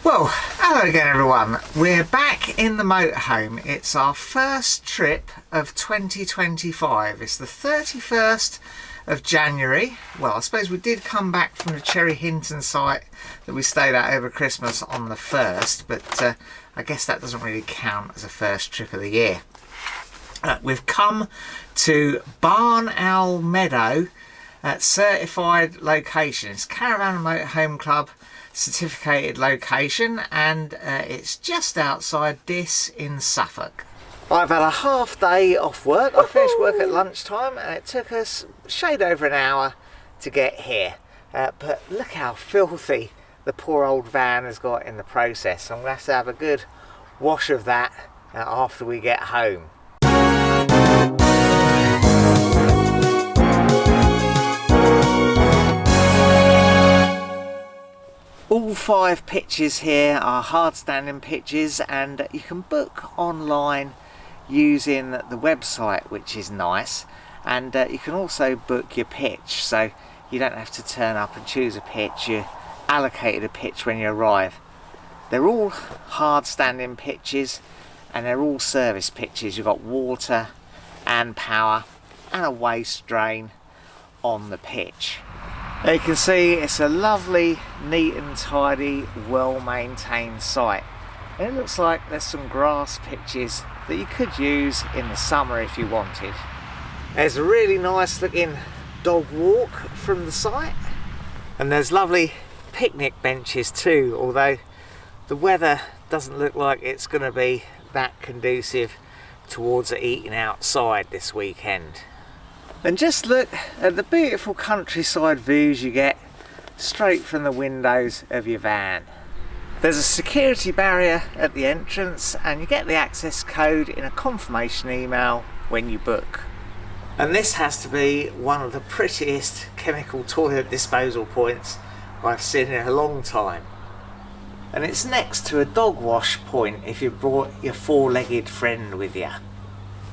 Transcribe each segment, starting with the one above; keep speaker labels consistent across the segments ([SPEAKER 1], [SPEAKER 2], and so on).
[SPEAKER 1] Well, hello again everyone. We're back in the motorhome. It's our first trip of 2025. It's the 31st of January. Well, I suppose we did come back from the Cherry Hinton site that we stayed at over Christmas on the 1st, but I guess that doesn't really count as a first trip of the year. We've come to Barn Owl Meadow certified location. It's Caravan Motorhome Club certificated location, and it's just outside Dis in Suffolk. I've had a half day off work. I finished work at lunchtime and it took us shade over an hour to get here, but look how filthy the poor old van has got in the process. I'm going to have a good wash of that after we get home. All 5 pitches here are hard-standing pitches, and you can book online using the website, which is nice, and you can also book your pitch, so you don't have to turn up and choose a pitch. You're allocated a pitch when you arrive. They're all hard-standing pitches and they're all service pitches. You've got water and power and a waste drain on the pitch. Now you can see it's a lovely, neat and tidy, well-maintained site. And it looks like there's some grass pitches that you could use in the summer if you wanted. There's a really nice looking dog walk from the site, and there's lovely picnic benches too, although the weather doesn't look like it's going to be that conducive towards eating outside this weekend. And just look at the beautiful countryside views you get straight from the windows of your van. There's a security barrier at the entrance, and you get the access code in a confirmation email when you book. And this has to be one of the prettiest chemical toilet disposal points I've seen in a long time. And it's next to a dog wash point if you brought your 4-legged friend with you.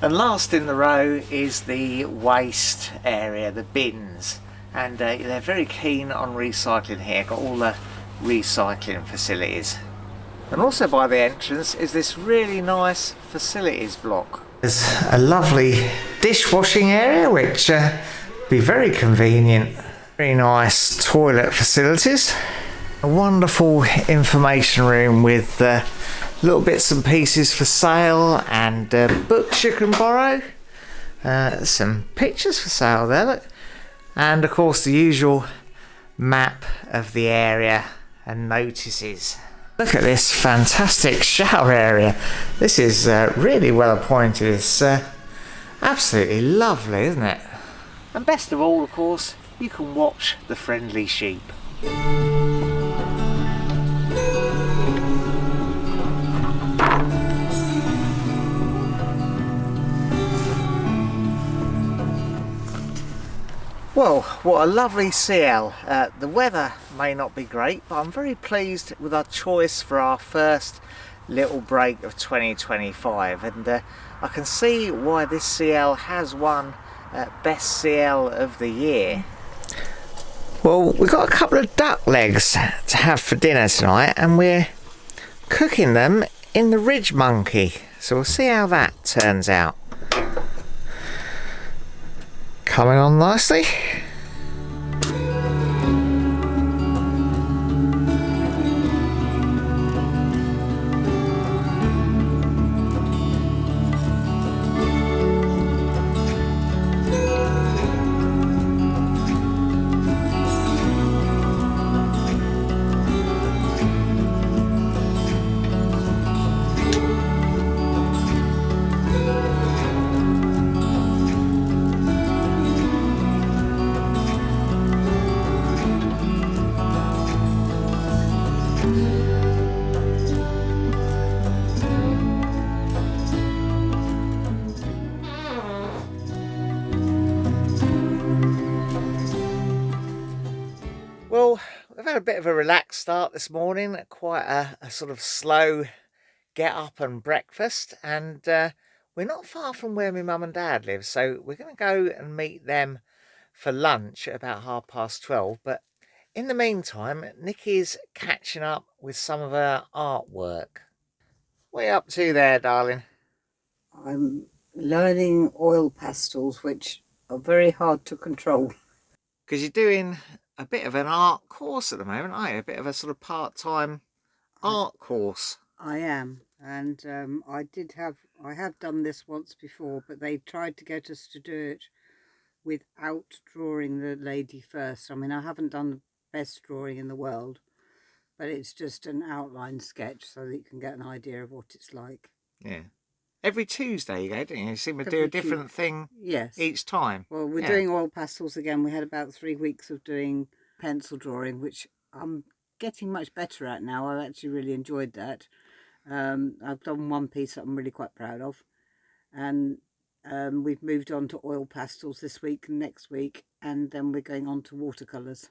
[SPEAKER 1] And last in the row is the waste area, the bins, and they're very keen on recycling here. Got all the recycling facilities. And also by the entrance is this really nice facilities block. There's a lovely dishwashing area, which be very convenient. Very nice toilet facilities. A wonderful information room with little bits and pieces for sale, and books you can borrow. Some pictures for sale there, look. And of course the usual map of the area and notices. Look at this fantastic shower area. This is really well appointed. It's absolutely lovely, isn't it? And best of all, of course, you can watch the friendly sheep. Well, what a lovely CL. The weather may not be great, but I'm very pleased with our choice for our first little break of 2025, and I can see why this CL has won Best CL of the Year. Well, we've got a couple of duck legs to have for dinner tonight, and we're cooking them in the Ridge Monkey, so we'll see how that turns out. Coming on nicely. Well, we've had a bit of a relaxed start this morning, quite a sort of slow get up and breakfast, and we're not far from where my mum and dad live, so we're going to go and meet them for lunch at about 12:30. But In the meantime, Nikki's catching up with some of her artwork. What are you up to there, darling?
[SPEAKER 2] I'm learning oil pastels, which are very hard to control.
[SPEAKER 1] Because you're doing a bit of an art course at the moment, aren't you? A bit of a sort of part-time art course.
[SPEAKER 2] I am, and I have done this once before, but they tried to get us to do it without drawing the lady first. I mean, I haven't done the best drawing in the world, but it's just an outline sketch so that you can get an idea of what it's like.
[SPEAKER 1] Yeah. Every Tuesday you go, don't you? You seem to do a
[SPEAKER 2] Every
[SPEAKER 1] different thing
[SPEAKER 2] Yes.
[SPEAKER 1] each time.
[SPEAKER 2] Well, we're doing oil pastels again. We had about 3 weeks of doing pencil drawing, which I'm getting much better at now. I've actually really enjoyed that. I've done one piece that I'm really quite proud of, and we've moved on to oil pastels this week and next week, and then we're going on to watercolours.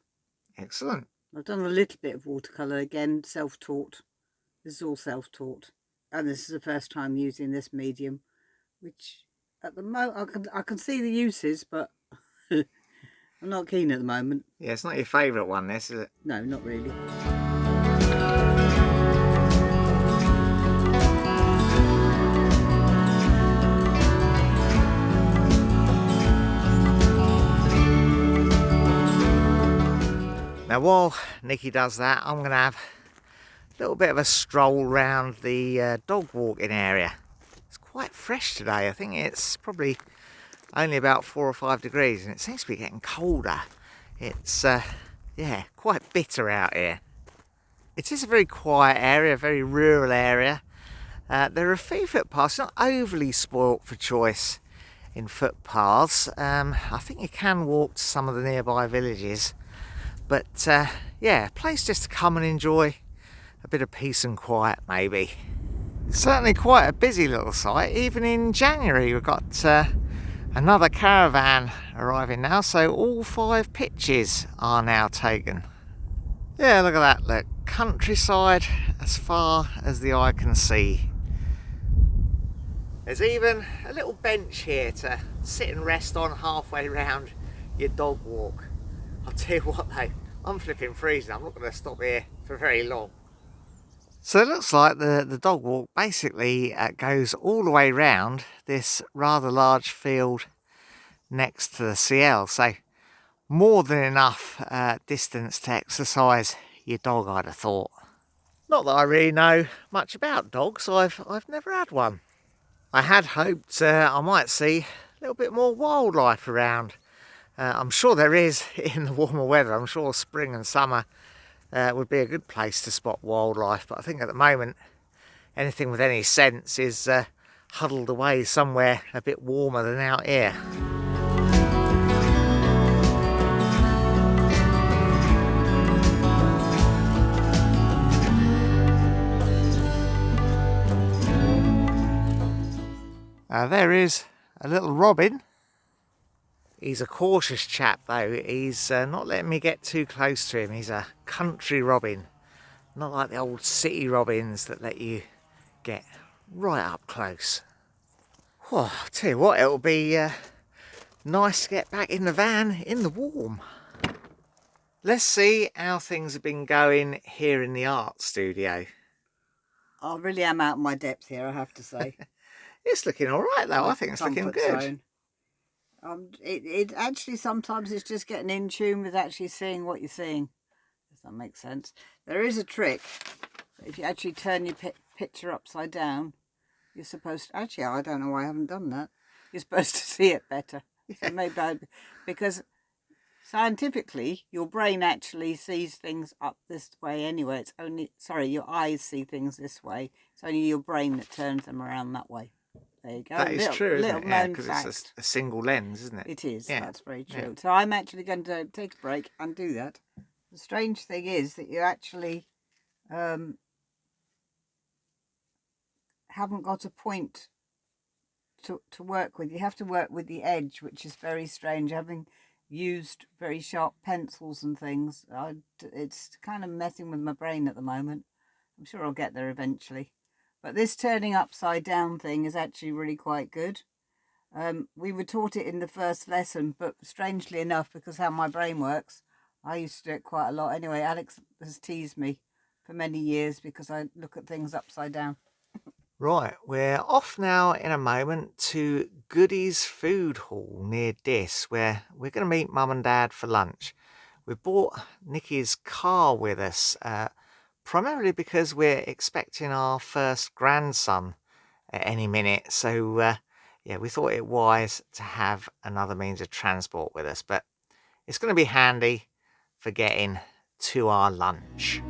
[SPEAKER 1] Excellent.
[SPEAKER 2] I've done a little bit of watercolour again, self-taught. This is all self-taught, and this is the first time using this medium, which at the moment I can see the uses, but I'm not keen at the moment.
[SPEAKER 1] Yeah, it's not your favourite one, this, is it?
[SPEAKER 2] No, not really.
[SPEAKER 1] Now, while Nikki does that, I'm going to have a little bit of a stroll round the dog walking area. It's quite fresh today. I think it's probably only about 4 or 5 degrees, and it seems to be getting colder. It's, yeah, quite bitter out here. It is a very quiet area, a very rural area. There are a few footpaths, not overly spoilt for choice in footpaths. I think you can walk to some of the nearby villages. But yeah, a place just to come and enjoy a bit of peace and quiet, maybe. Certainly quite a busy little site. Even in January, we've got another caravan arriving now, so all 5 pitches are now taken. Yeah, look at that, look. Countryside as far as the eye can see. There's even a little bench here to sit and rest on halfway round your dog walk. I'll tell you what though, I'm flipping freezing. I'm not going to stop here for very long. So it looks like the dog walk basically goes all the way round this rather large field next to the CL. So more than enough distance to exercise your dog, I'd have thought. Not that I really know much about dogs. I've never had one. I had hoped I might see a little bit more wildlife around. I'm sure there is in the warmer weather. I'm sure spring and summer would be a good place to spot wildlife, but I think at the moment anything with any sense is huddled away somewhere a bit warmer than out here. There is a little robin. He's a cautious chap though. He's not letting me get too close to him. He's a country robin, not like the old city robins that let you get right up close. Well, I'll tell you what, it'll be nice to get back in the van in the warm. Let's see how things have been going here in the art studio.
[SPEAKER 2] I really am out of my depth here, I have to say.
[SPEAKER 1] It's looking all right though. I think it's looking good.
[SPEAKER 2] Zone. It actually sometimes it's just getting in tune with actually seeing what you're seeing, if that makes sense. There is a trick. If you actually turn your picture upside down, you're supposed to, actually I don't know why I haven't done that. You're supposed to see it better. Yeah. So maybe because scientifically your brain actually sees things up this way anyway. It's only, sorry, your eyes see things this way. It's only your brain that turns them around that way. There you go.
[SPEAKER 1] That is true, isn't it? Yeah, because it's a single lens, isn't it?
[SPEAKER 2] It is. Yeah. That's very true.
[SPEAKER 1] Yeah.
[SPEAKER 2] So I'm actually going to take a break and do that. The strange thing is that you actually haven't got a point to work with. You have to work with the edge, which is very strange. Having used very sharp pencils and things, it's kind of messing with my brain at the moment. I'm sure I'll get there eventually. But this turning upside down thing is actually really quite good. We were taught it in the first lesson, but strangely enough, because how my brain works, I used to do it quite a lot. Anyway, Alex has teased me for many years because I look at things upside down.
[SPEAKER 1] Right, we're off now in a moment to Goody's Food Hall near Diss, where we're going to meet Mum and Dad for lunch. We brought Nikki's car with us, primarily because we're expecting our first grandson at any minute. So, yeah, we thought it wise to have another means of transport with us, but it's going to be handy for getting to our lunch.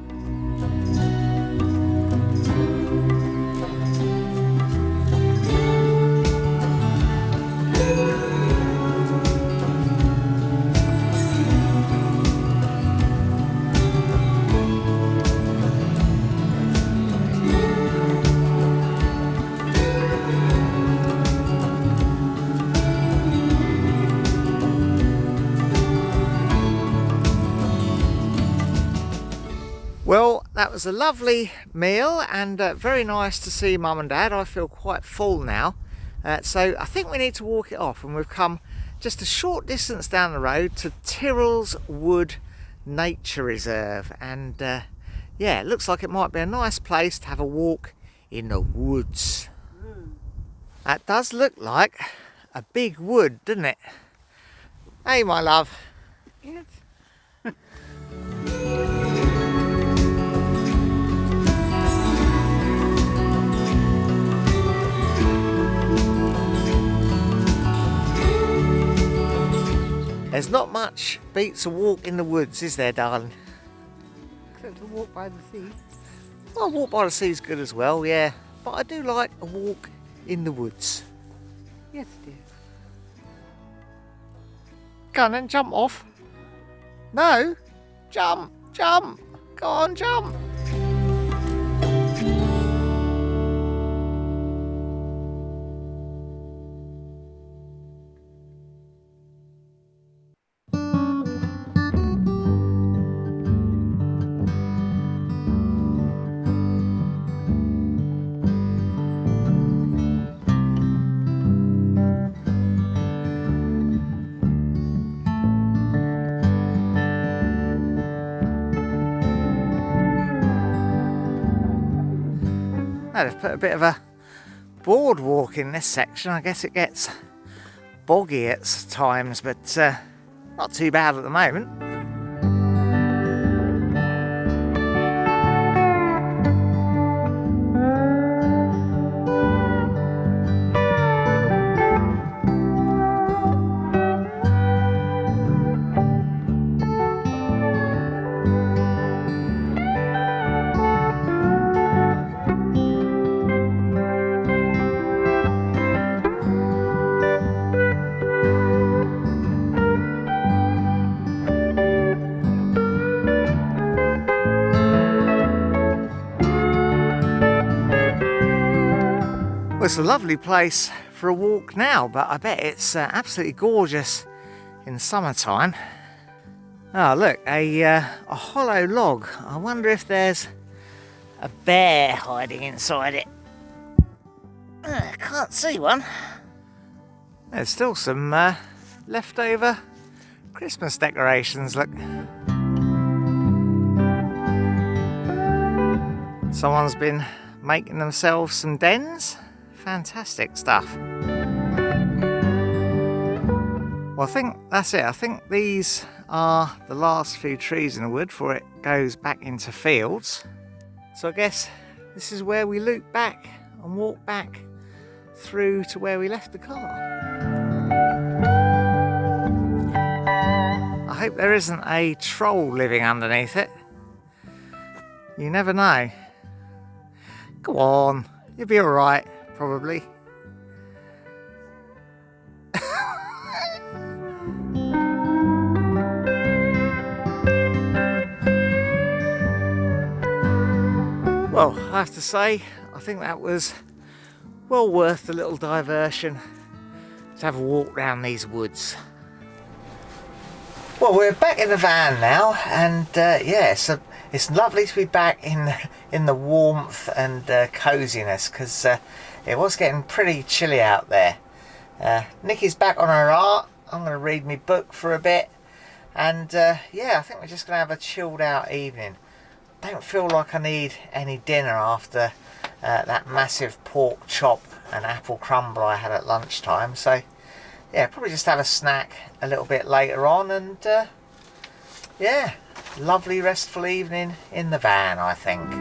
[SPEAKER 1] Well, that was a lovely meal and very nice to see Mum and Dad. I feel quite full now. So I think we need to walk it off, and we've come just a short distance down the road to Tyrell Woods Nature Reserve. And yeah, it looks like it might be a nice place to have a walk in the woods. That does look like a big wood, doesn't it? Hey, my love.
[SPEAKER 2] Yes.
[SPEAKER 1] There's not much beats a walk in the woods, is there, darling?
[SPEAKER 2] Except to walk by the sea.
[SPEAKER 1] Well, a walk by the sea is good as well, yeah. But I do like a walk in the woods.
[SPEAKER 2] Yes, dear.
[SPEAKER 1] Go on then, jump off. No, jump, jump. Go on, jump. They've put a bit of a boardwalk in this section. I guess it gets boggy at times, but not too bad at the moment. Well, it's a lovely place for a walk now, but I bet it's absolutely gorgeous in the summertime. Oh, look, a hollow log. I wonder if there's a bear hiding inside it. Can't see one. There's still some leftover Christmas decorations, look. Someone's been making themselves some dens. Fantastic stuff. Well, I think that's it. I think these are the last few trees in the wood before it goes back into fields. So I guess this is where we loop back and walk back through to where we left the car. I hope there isn't a troll living underneath it. You never know. Go on, you'll be alright, probably. Well, I have to say, I think that was well worth the little diversion to have a walk round these woods. Well, we're back in the van now, and yeah, so it's lovely to be back in the warmth and coziness, because it was getting pretty chilly out there. Nikki's back on her art. I'm going to read my book for a bit, And yeah, I think we're just going to have a chilled out evening. Don't feel like I need any dinner after that massive pork chop and apple crumble I had at lunchtime. So yeah, probably just have a snack a little bit later on, and yeah, lovely restful evening in the van, I think.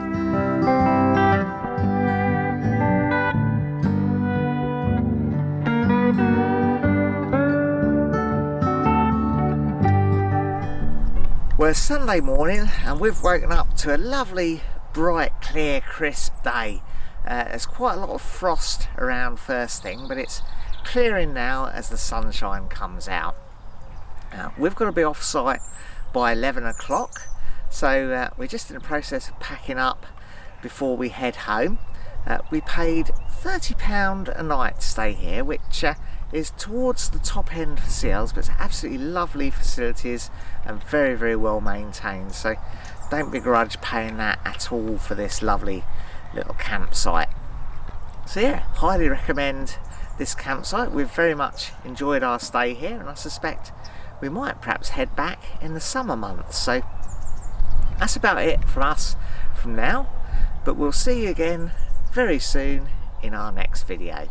[SPEAKER 1] Well, it's Sunday morning and we've woken up to a lovely, bright, clear, crisp day. There's quite a lot of frost around first thing, but it's clearing now as the sunshine comes out. We've got to be off site by 11 o'clock, so we're just in the process of packing up before we head home. We paid £30 a night to stay here, which is towards the top end for CLs, but it's absolutely lovely facilities and very, very well maintained, so don't begrudge paying that at all for this lovely little campsite. So yeah, highly recommend this campsite. We've very much enjoyed our stay here, and I suspect we might perhaps head back in the summer months. So that's about it from us from now, but we'll see you again very soon in our next video.